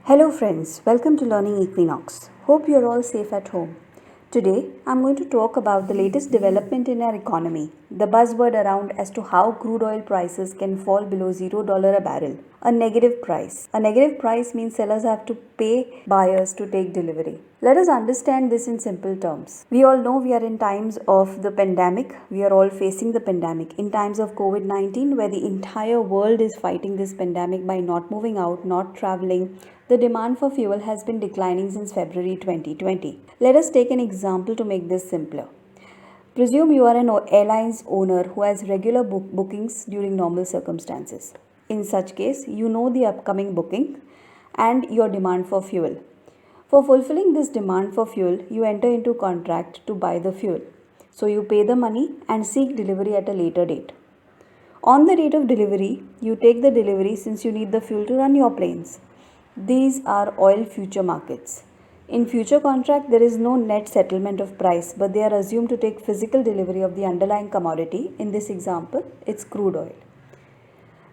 Hello friends, welcome to Learning Equinox. Hope you're all safe at home. Today, I'm going to talk about the latest development in our economy, the buzzword around as to how crude oil prices can fall below $0 a barrel, a negative price. A negative price means sellers have to pay buyers to take delivery. Let us understand this in simple terms. We all know we are in times of the pandemic. We are all facing the pandemic. In times of COVID-19, where the entire world is fighting this pandemic by not moving out, not traveling, the demand for fuel has been declining since February 2020. Let us take an example to make this simpler. Presume you are an airline's owner who has regular bookings during normal circumstances. In such case, you know the upcoming booking and your demand for fuel. For fulfilling this demand for fuel, you enter into contract to buy the fuel. So you pay the money and seek delivery at a later date. On the date of delivery, you take the delivery since you need the fuel to run your planes. These are oil future markets. In future contract, there is no net settlement of price, but they are assumed to take physical delivery of the underlying commodity. In this example, it's crude oil.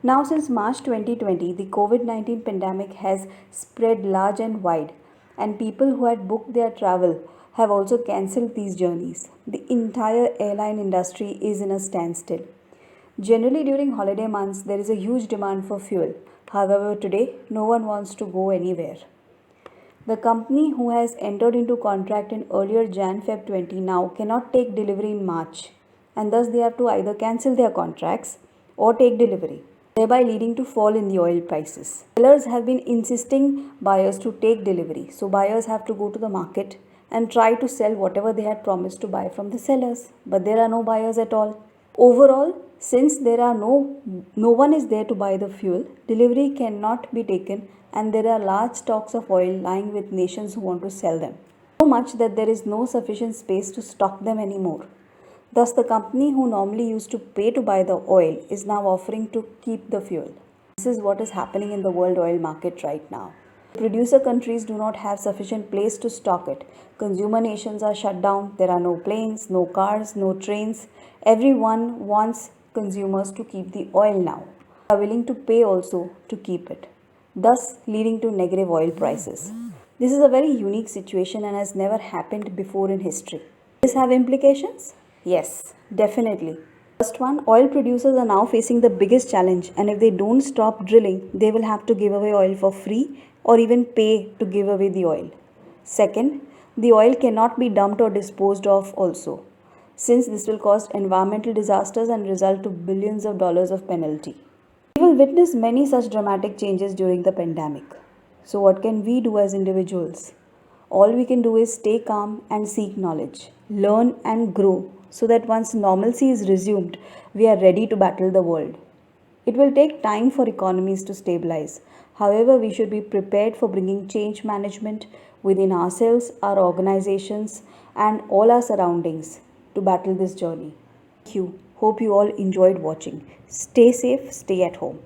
Now, since March 2020, the COVID-19 pandemic has spread large and wide, and people who had booked their travel have also cancelled these journeys. The entire airline industry is in a standstill. Generally, during holiday months, there is a huge demand for fuel. However, today, no one wants to go anywhere. The company who has entered into contract in earlier Jan-Feb 20 now cannot take delivery in March, and thus they have to either cancel their contracts or take delivery, thereby leading to fall in the oil prices. Sellers have been insisting buyers to take delivery, so buyers have to go to the market and try to sell whatever they had promised to buy from the sellers, but there are no buyers at all. Overall, since no one is there to buy the fuel, delivery cannot be taken and there are large stocks of oil lying with nations who want to sell them. So much that there is no sufficient space to stock them anymore. Thus, the company who normally used to pay to buy the oil is now offering to keep the fuel. This is what is happening in the world oil market right now. Producer countries do not have sufficient place to stock it. Consumer nations are shut down. There are no planes, no cars, no trains. Everyone wants consumers to keep the oil now. They are willing to pay also to keep it, thus leading to negative oil prices. This is a very unique situation and has never happened before in history. Does this have implications? Yes, definitely. First one, oil producers are now facing the biggest challenge, and if they don't stop drilling, they will have to give away oil for free or even pay to give away the oil. Second, the oil cannot be dumped or disposed of also, since this will cause environmental disasters and result to billions of dollars of penalty. We will witness many such dramatic changes during the pandemic. So what can we do as individuals? All we can do is stay calm and seek knowledge, learn and grow so that once normalcy is resumed, we are ready to battle the world. It will take time for economies to stabilize. However, we should be prepared for bringing change management within ourselves, our organizations, and all our surroundings to battle this journey. Thank you. Hope you all enjoyed watching. Stay safe, stay at home.